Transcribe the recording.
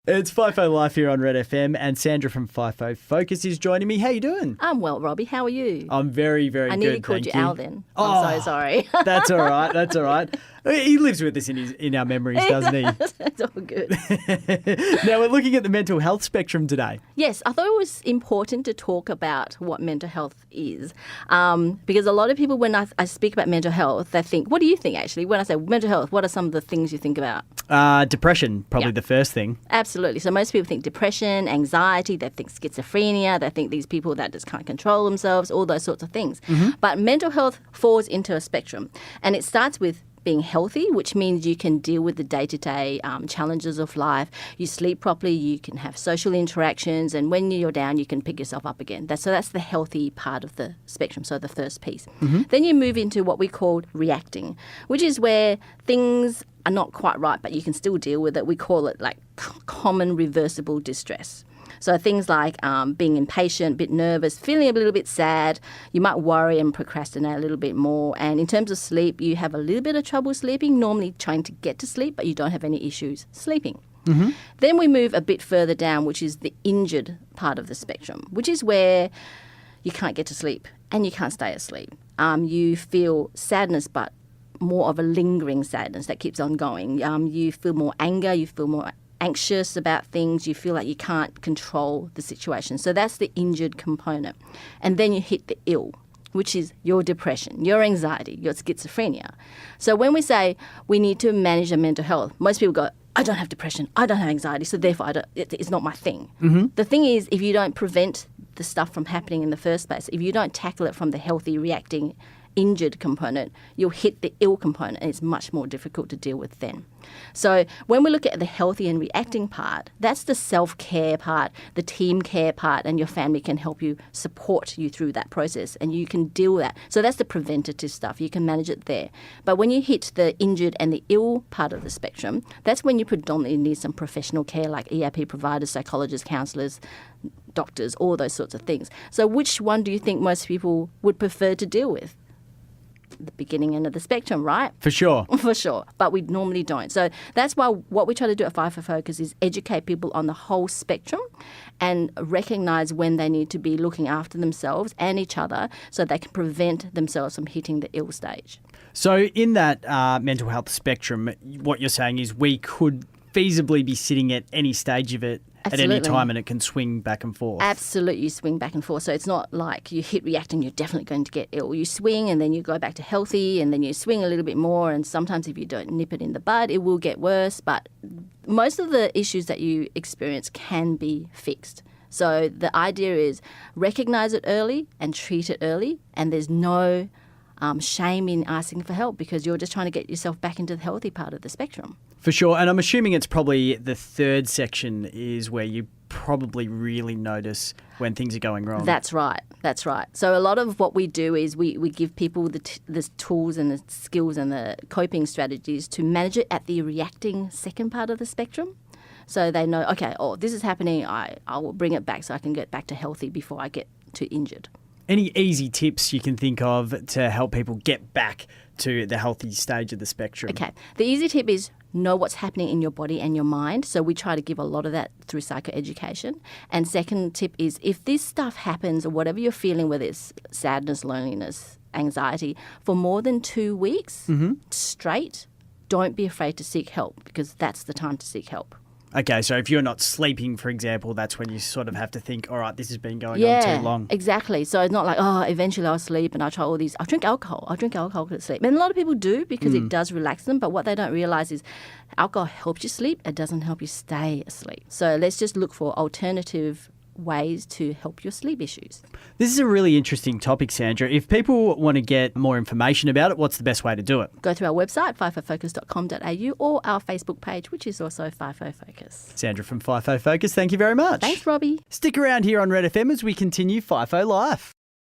It's FIFO Life here on Red FM, and Sandra from FIFO Focus is joining me. How you doing? I'm well, Robbie. How are you? I'm very, very good, I nearly called you thank Al then. I'm so sorry. That's all right. That's all right. He lives with us in our memories, doesn't he? It's all good. Now, we're looking at the mental health spectrum today. Yes, I thought it was important to talk about what mental health is because a lot of people, when I speak about mental health, they think, what do you think actually? When I say mental health, what are some of the things you think about? Depression, probably the first thing. Absolutely. So most people think depression, anxiety, they think schizophrenia, they think these people that just can't control themselves, all those sorts of things. Mm-hmm. But mental health falls into a spectrum, and it starts with being healthy, which means you can deal with the day-to-day challenges of life. You sleep properly, you can have social interactions, and when you're down, you can pick yourself up again. So that's the healthy part of the spectrum, so the first piece. Mm-hmm. Then you move into what we call reacting, which is where things are not quite right, but you can still deal with it. We call it like common reversible distress. So things like being impatient, a bit nervous, feeling a little bit sad. You might worry and procrastinate a little bit more. And in terms of sleep, you have a little bit of trouble sleeping, normally trying to get to sleep, but you don't have any issues sleeping. Mm-hmm. Then we move a bit further down, which is the injured part of the spectrum, which is where you can't get to sleep and you can't stay asleep. You feel sadness, but more of a lingering sadness that keeps on going. You feel more anger, you feel more anxious about things, you feel like you can't control the situation. So that's the injured component. And then you hit the ill, which is your depression, your anxiety, your schizophrenia. So when we say we need to manage our mental health, most people go, I don't have depression, I don't have anxiety, so therefore it's not my thing. Mm-hmm. The thing is, if you don't prevent the stuff from happening in the first place, if you don't tackle it from the healthy, reacting, injured component, you'll hit the ill component, and it's much more difficult to deal with then. So when we look at the healthy and reacting part, that's the self-care part, the team care part, and your family can help you, support you through that process, and you can deal with that. So that's the preventative stuff. You can manage it there. But when you hit the injured and the ill part of the spectrum, that's when you predominantly need some professional care like EAP providers, psychologists, counsellors, doctors, all those sorts of things. So which one do you think most people would prefer to deal with? The beginning end of the spectrum, right? For sure. For sure. But we normally don't. So that's why what we try to do at FIFO Focus is educate people on the whole spectrum and recognise when they need to be looking after themselves and each other so they can prevent themselves from hitting the ill stage. So in that mental health spectrum, what you're saying is we could feasibly be sitting at any stage of it Absolutely. at any time, and it can swing back and forth. Absolutely, you swing back and forth. So it's not like you hit react and you're definitely going to get ill. You swing and then you go back to healthy, and then you swing a little bit more, and sometimes if you don't nip it in the bud, it will get worse. But most of the issues that you experience can be fixed. So the idea is recognise it early and treat it early, and there's no shame in asking for help because you're just trying to get yourself back into the healthy part of the spectrum. For sure. And I'm assuming it's probably the third section is where you probably really notice when things are going wrong. That's right. That's right. So a lot of what we do is we give people the tools and the skills and the coping strategies to manage it at the reacting second part of the spectrum. So they know, okay, this is happening. I will bring it back so I can get back to healthy before I get to injured. Any easy tips you can think of to help people get back to the healthy stage of the spectrum? Okay. The easy tip is know what's happening in your body and your mind. So we try to give a lot of that through psychoeducation. And second tip is if this stuff happens or whatever you're feeling, whether it's sadness, loneliness, anxiety, for more than 2 weeks straight, don't be afraid to seek help because that's the time to seek help. Okay, so if you're not sleeping, for example, that's when you sort of have to think, all right, this has been going on too long. Exactly. So it's not like, eventually I'll sleep and I'll try all these. I'll drink alcohol to sleep. And a lot of people do because it does relax them. But what they don't realise is alcohol helps you sleep. It doesn't help you stay asleep. So let's just look for alternative ways to help your sleep issues. This is a really interesting topic, Sandra. If people want to get more information about it, what's the best way to do it? Go through our website, fifofocus.com.au, or our Facebook page, which is also FIFO Focus. Sandra from FIFO Focus, thank you very much. Thanks, Robbie. Stick around here on Red FM as we continue FIFO Life.